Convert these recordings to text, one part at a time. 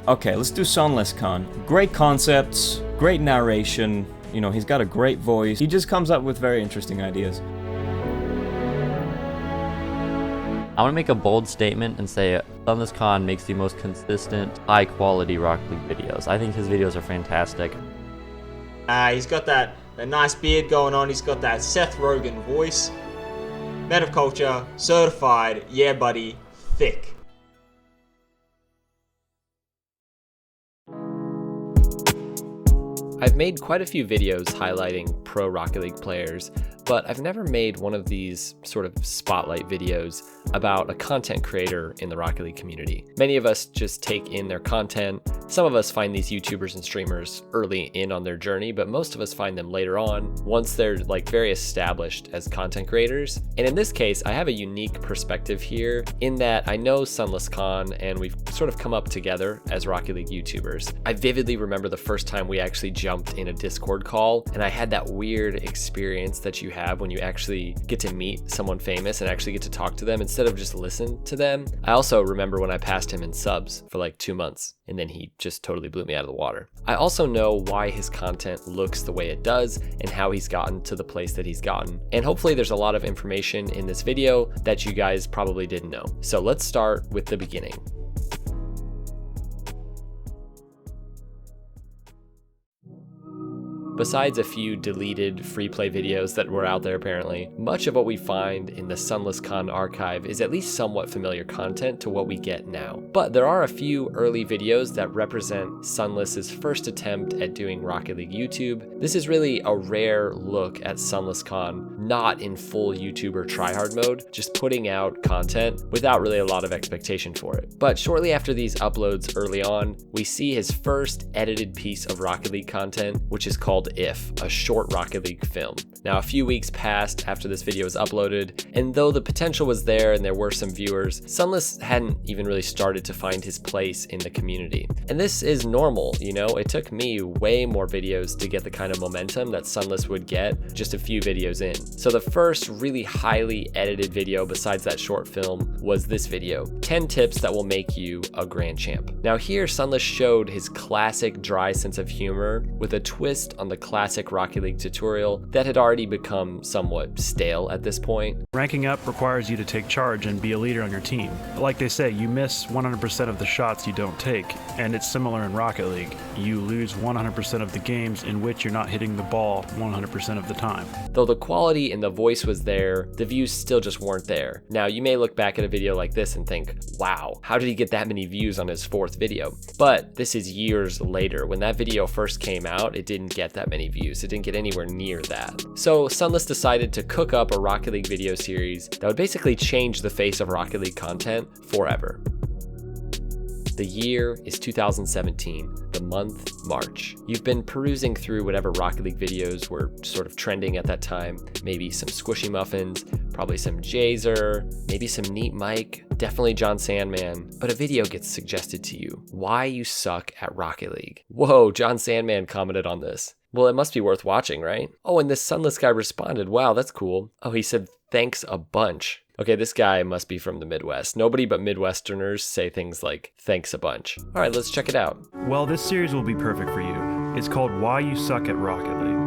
Okay, let's do Sunlesskhan. Great concepts, great narration, you know, he's got a great voice. He just comes up with very interesting ideas. I want to make a bold statement and say Sunlesskhan makes the most consistent, high-quality Rocket League videos. I think his videos are fantastic. He's got that nice beard going on. He's got that Seth Rogan voice. Man of culture, certified, yeah buddy, thick. I've made quite a few videos highlighting pro Rocket League players, but I've never made one of these sort of spotlight videos about a content creator in the Rocket League community. Many of us just take in their content. Some of us find these YouTubers and streamers early in on their journey, but most of us find them later on once they're like very established as content creators. And in this case, I have a unique perspective here in that I know Sunlesskhan and we've sort of come up together as Rocket League YouTubers. I vividly remember the first time we actually jumped in a Discord call, and I had that weird experience that you have when you actually get to meet someone famous and actually get to talk to them instead of just listen to them. I also remember when I passed him in subs for like 2 months, and then he just totally blew me out of the water. I also know why his content looks the way it does and how he's gotten to the place that he's gotten. And hopefully there's a lot of information in this video that you guys probably didn't know. So let's start with the beginning. Besides a few deleted free play videos that were out there apparently, much of what we find in the Sunlesskhan archive is at least somewhat familiar content to what we get now. But there are a few early videos that represent Sunless's first attempt at doing Rocket League YouTube. This is really a rare look at Sunlesskhan, not in full YouTuber tryhard mode, just putting out content without really a lot of expectation for it. But shortly after these uploads early on, we see his first edited piece of Rocket League content, which is called If, a short Rocket League film. Now, a few weeks passed after this video was uploaded, and though the potential was there and there were some viewers, Sunless hadn't even really started to find his place in the community. And this is normal, you know? It took me way more videos to get the kind of momentum that Sunless would get just a few videos in. So the first really highly edited video besides that short film was this video, 10 tips that will make you a grand champ. Now here, Sunless showed his classic dry sense of humor with a twist on the classic Rocket League tutorial that had already become somewhat stale at this point. Ranking up requires you to take charge and be a leader on your team. Like they say, you miss 100% of the shots you don't take, and it's similar in Rocket League. You lose 100% of the games in which you're not hitting the ball 100% of the time. Though the quality and the voice was there, the views still just weren't there. Now, you may look back at a video like this and think, wow, how did he get that many views on his fourth video? But this is years later. When that video first came out, it didn't get that many views. It didn't get anywhere near that. So Sunless decided to cook up a Rocket League video series that would basically change the face of Rocket League content forever. The year is 2017, the month March. You've been perusing through whatever Rocket League videos were sort of trending at that time. Maybe some Squishy Muffins, probably some Jazer, maybe some Neat Mike, definitely John Sandman. But a video gets suggested to you. Why you suck at Rocket League. Whoa, John Sandman commented on this. Well, it must be worth watching, right? Oh, and this Sunless guy responded, wow, that's cool. Oh, he said, thanks a bunch. Okay, this guy must be from the Midwest. Nobody but Midwesterners say things like, thanks a bunch. All right, let's check it out. Well, this series will be perfect for you. It's called Why You Suck at Rocket League.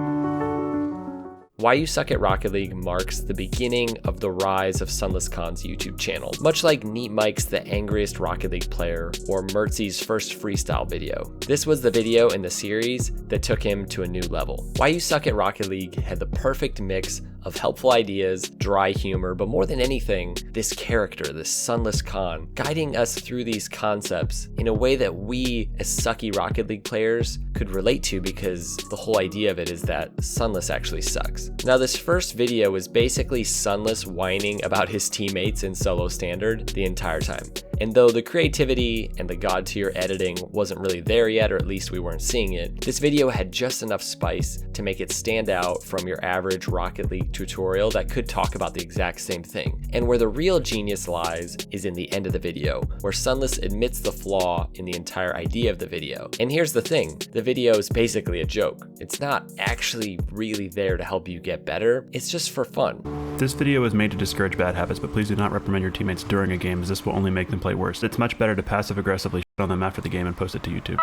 Why You Suck at Rocket League marks the beginning of the rise of Sunlesskhan's YouTube channel, much like Neat Mike's The Angriest Rocket League Player or Mertzy's first freestyle video. This was the video in the series that took him to a new level. Why You Suck at Rocket League had the perfect mix of helpful ideas, dry humor, but more than anything, this character, this Sunlesskhan, guiding us through these concepts in a way that we, as sucky Rocket League players, could relate to, because the whole idea of it is that Sunless actually sucks. Now, this first video is basically Sunless whining about his teammates in solo standard the entire time. And though the creativity and the god tier editing wasn't really there yet, or at least we weren't seeing it, this video had just enough spice to make it stand out from your average Rocket League tutorial that could talk about the exact same thing. And where the real genius lies is in the end of the video, where Sunless admits the flaw in the entire idea of the video. And here's the thing, the video is basically a joke. It's not actually really there to help you get better, it's just for fun. This video is made to discourage bad habits, but please do not reprimand your teammates during a game, as this will only make them play worse. It's much better to passive-aggressively on them after the game and post it to YouTube.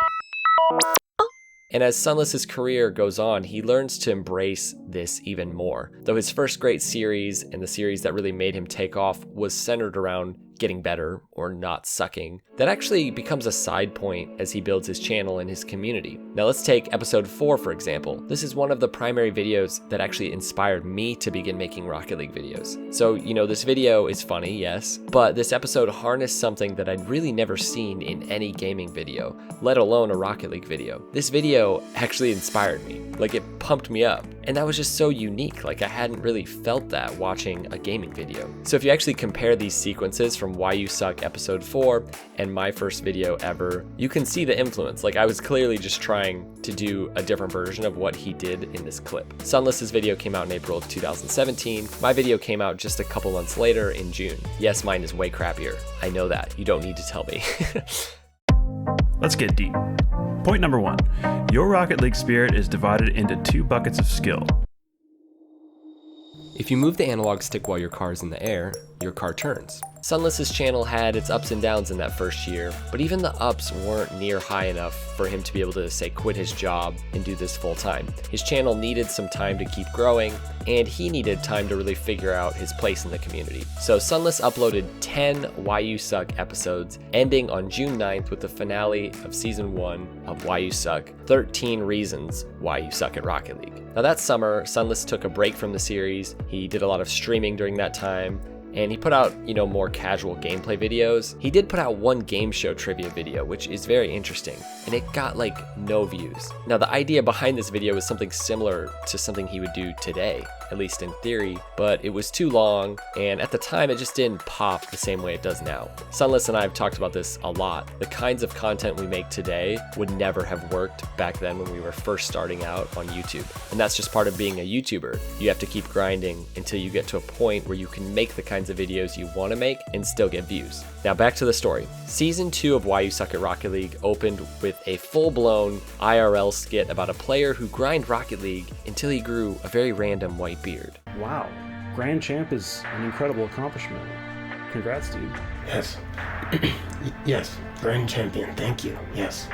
And as Sunless's career goes on, he learns to embrace this even more. Though his first great series, and the series that really made him take off, was centered around getting better or not sucking, that actually becomes a side point as he builds his channel and his community. Now let's take episode 4 for example. This is one of the primary videos that actually inspired me to begin making Rocket League videos. So, this video is funny, yes, but this episode harnessed something that I'd really never seen in any gaming video, let alone a Rocket League video. This video actually inspired me, like it pumped me up. And that was just so unique, like I hadn't really felt that watching a gaming video. So if you actually compare these sequences from Why You Suck episode 4 and my first video ever, you can see the influence. Like I was clearly just trying to do a different version of what he did in this clip. Sunless's video came out in April of 2017. My video came out just a couple months later in June. Yes, mine is way crappier. I know that. You don't need to tell me. Let's get deep. Point number 1. Your Rocket League spirit is divided into 2 buckets of skill. If you move the analog stick while your car is in the air, your car turns. Sunless's channel had its ups and downs in that first year, but even the ups weren't near high enough for him to be able to, say, quit his job and do this full time. His channel needed some time to keep growing, and he needed time to really figure out his place in the community. So Sunless uploaded 10 Why You Suck episodes, ending on June 9th with the finale of season 1 of Why You Suck, 13 Reasons Why You Suck at Rocket League. Now that summer, Sunless took a break from the series. He did a lot of streaming during that time, and he put out, more casual gameplay videos. He did put out one game show trivia video, which is very interesting, and it got like no views. Now the idea behind this video was something similar to something he would do today, at least in theory, but it was too long, and at the time it just didn't pop the same way it does now. Sunless and I have talked about this a lot. The kinds of content we make today would never have worked back then when we were first starting out on YouTube. And that's just part of being a YouTuber. You have to keep grinding until you get to a point where you can make the kinds of videos you want to make and still get views. Now back to the story. Season 2 of Why You Suck at Rocket League opened with a full-blown IRL skit about a player who grinded Rocket League until he grew a very random white beard. Wow. Grand Champ is an incredible accomplishment. Congrats, dude. Yes. Yes. Grand Champion. Thank you. Yes.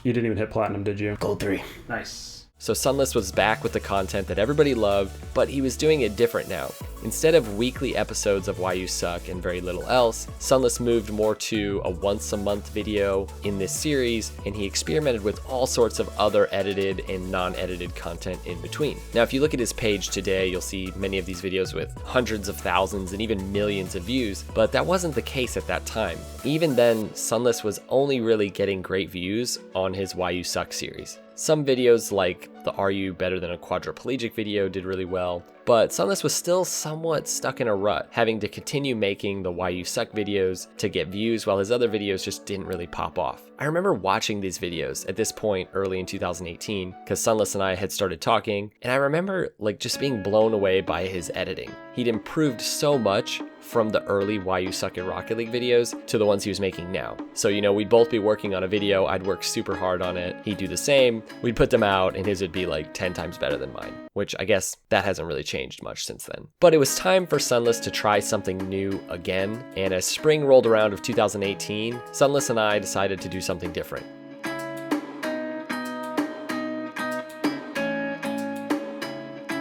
You didn't even hit platinum, did you? Gold 3. Nice. So Sunless was back with the content that everybody loved, but he was doing it different now. Instead of weekly episodes of Why You Suck and very little else, Sunless moved more to a once-a-month video in this series, and he experimented with all sorts of other edited and non-edited content in between. Now, if you look at his page today, you'll see many of these videos with hundreds of thousands and even millions of views, but that wasn't the case at that time. Even then, Sunless was only really getting great views on his Why You Suck series. Some videos like the Are You Better Than a Quadriplegic video did really well, but Sunless was still somewhat stuck in a rut, having to continue making the Why You Suck videos to get views while his other videos just didn't really pop off. I remember watching these videos at this point early in 2018 because Sunless and I had started talking, and I remember just being blown away by his editing. He'd improved so much from the early Why You Suck at Rocket League videos to the ones he was making now. So, we'd both be working on a video, I'd work super hard on it, he'd do the same, we'd put them out, and his would be 10 times better than mine, which I guess that hasn't really changed much since then. But it was time for Sunless to try something new again, and as spring rolled around of 2018, Sunless and I decided to do something different.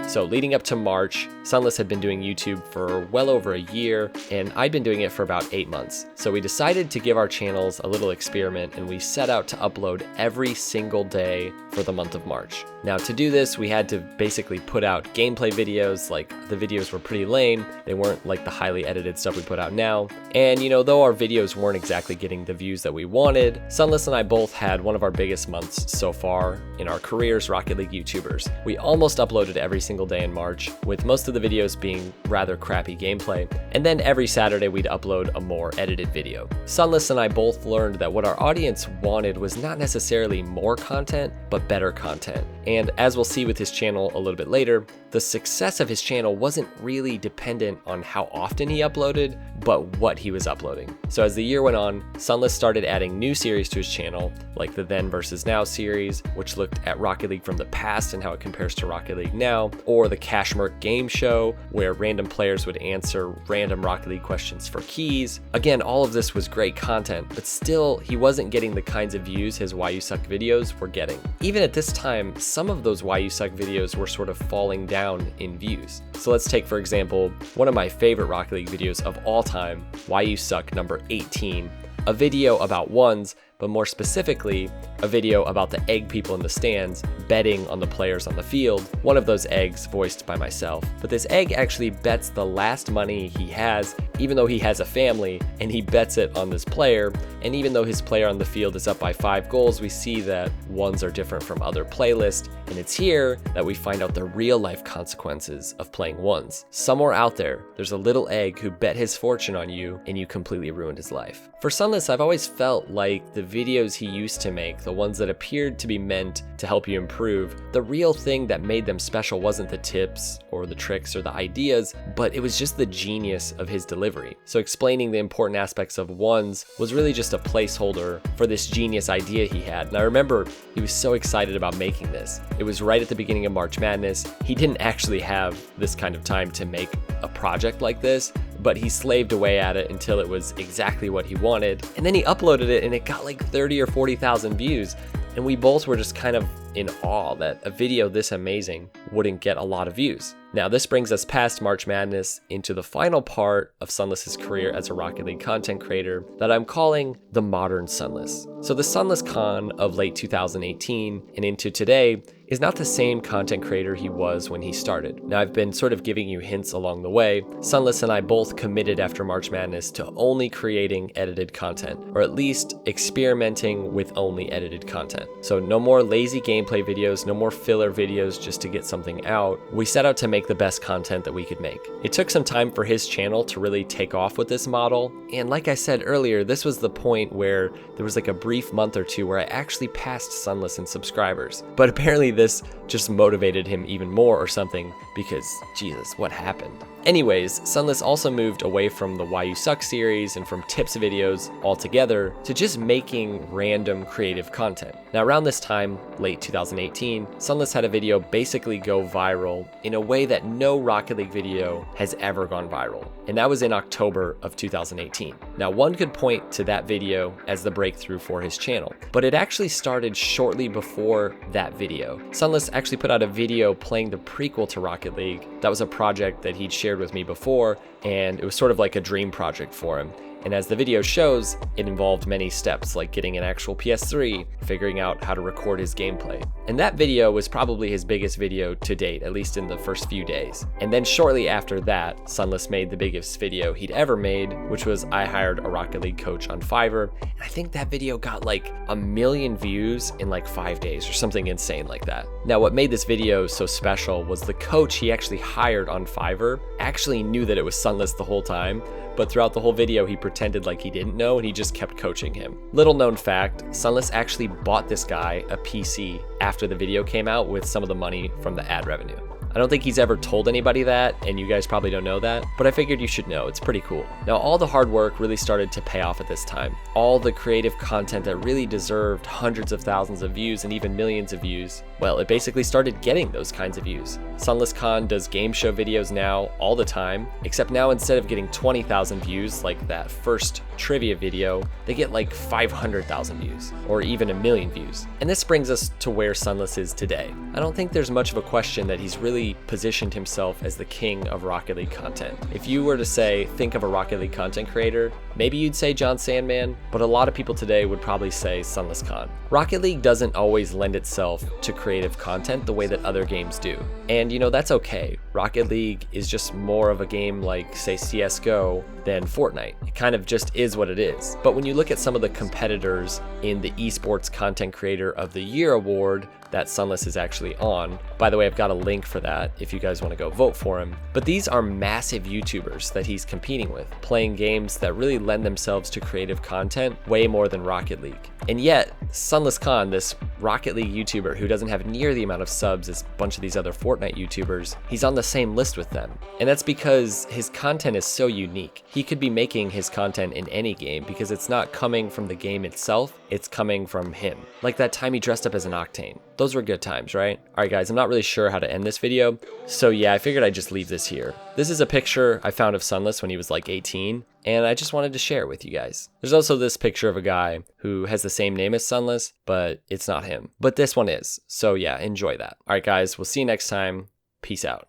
So leading up to March, Sunless had been doing YouTube for well over a year, and I'd been doing it for about 8 months. So we decided to give our channels a little experiment, and we set out to upload every single day for the month of March. Now to do this, we had to basically put out gameplay videos. The videos were pretty lame. They weren't like the highly edited stuff we put out now. And though our videos weren't exactly getting the views that we wanted, Sunless and I both had one of our biggest months so far in our careers Rocket League YouTubers. We almost uploaded every single day in March, with most of the videos being rather crappy gameplay, and then every Saturday we'd upload a more edited video. Sunless and I both learned that what our audience wanted was not necessarily more content, but better content. And as we'll see with his channel a little bit later, the success of his channel wasn't really dependent on how often he uploaded, but what he was uploading. So as the year went on, Sunless started adding new series to his channel, like the Then vs. Now series, which looked at Rocket League from the past and how it compares to Rocket League now. or the Cashmerk game show, where random players would answer random Rocket League questions for keys. Again, all of this was great content, but still, he wasn't getting the kinds of views his Why You Suck videos were getting. Even at this time, some of those Why You Suck videos were sort of falling down in views. So let's take, for example, one of my favorite Rocket League videos of all time, Why You Suck number 18, a video about ones, but more specifically, a video about the egg people in the stands betting on the players on the field, one of those eggs voiced by myself. But this egg actually bets the last money he has, even though he has a family, and he bets it on this player. And even though his player on the field is up by 5 goals, we see that ones are different from other playlists, and it's here that we find out the real life consequences of playing ones. Somewhere out there, there's a little egg who bet his fortune on you, and you completely ruined his life. For Sunless, I've always felt like the videos he used to make, the ones that appeared to be meant to help you improve, the real thing that made them special wasn't the tips or the tricks or the ideas, but it was just the genius of his delivery. So explaining the important aspects of ones was really just a placeholder for this genius idea he had. And I remember he was so excited about making this. It was right at the beginning of March Madness. He didn't actually have this kind of time to make a project like this, but he slaved away at it until it was exactly what he wanted. And then he uploaded it and it got like 30 or 40,000 views. And we both were just kind of in awe that a video this amazing wouldn't get a lot of views. Now, this brings us past March Madness into the final part of Sunless's career as a Rocket League content creator that I'm calling the modern Sunless. So the Sunlesskhan of late 2018 and into today is not the same content creator he was when he started. Now, I've been sort of giving you hints along the way. Sunless and I both committed after March Madness to only creating edited content, or at least experimenting with only edited content. So no more lazy gameplay videos, no more filler videos just to get something out. We set out to make the best content that we could make. It took some time for his channel to really take off with this model. And like I said earlier, this was the point where there was like a brief month or two where I actually passed Sunless in subscribers. But apparently this just motivated him even more or something, because Jesus, what happened? Anyways, Sunless also moved away from the Why You Suck series and from tips videos altogether to just making random creative content. Now around this time, late 2018, Sunless had a video basically go viral in a way that no Rocket League video has ever gone viral. And that was in October of 2018. Now one could point to that video as the breakthrough for his channel, but it actually started shortly before that video. Sunless actually put out a video playing the prequel to Rocket League. That was a project that he'd shared with me before, and it was sort of like a dream project for him. And as the video shows, it involved many steps, like getting an actual PS3, figuring out how to record his gameplay. And that video was probably his biggest video to date, at least in the first few days. And then shortly after that, Sunless made the biggest video he'd ever made, which was I hired a Rocket League coach on Fiverr. And I think that video got like 1 million views in like 5 days or something insane like that. Now, what made this video so special was the coach he actually hired on Fiverr actually knew that it was Sunless the whole time, but throughout the whole video, he pretended like he didn't know and he just kept coaching him. Little known fact, Sunless actually bought this guy a PC after the video came out with some of the money from the ad revenue. I don't think he's ever told anybody that, and you guys probably don't know that, but I figured you should know. It's pretty cool. Now, all the hard work really started to pay off at this time. All the creative content that really deserved hundreds of thousands of views and even millions of views, well, it basically started getting those kinds of views. Sunlesskhan does game show videos now all the time, except now instead of getting 20,000 views like that first trivia video, they get like 500,000 views, or even 1 million views. And this brings us to where Sunless is today. I don't think there's much of a question that he's really positioned himself as the king of Rocket League content. If you were to say, think of a Rocket League content creator, maybe you'd say John Sandman, but a lot of people today would probably say Sunlesskhan. Rocket League doesn't always lend itself to creative content the way that other games do. And you know, that's okay. Rocket League is just more of a game like, say, CSGO than Fortnite. It kind of just is what it is. But when you look at some of the competitors in the Esports Content Creator of the Year award that Sunless is actually on. By the way, I've got a link for that if you guys want to go vote for him. But these are massive YouTubers that he's competing with, playing games that really lend themselves to creative content way more than Rocket League. And yet, Sunlesskhan, this Rocket League YouTuber who doesn't have near the amount of subs as a bunch of these other Fortnite YouTubers, he's on the same list with them. And that's because his content is so unique. He could be making his content in any game because it's not coming from the game itself, it's coming from him. Like that time he dressed up as an Octane. Those were good times, right? Alright guys, I'm not really sure how to end this video, so yeah, I figured I'd just leave this here. This is a picture I found of Sunless when he was like 18, and I just wanted to share it with you guys. There's also this picture of a guy who has the same name as Sunless, but it's not him. But this one is, so yeah, enjoy that. Alright guys, we'll see you next time. Peace out.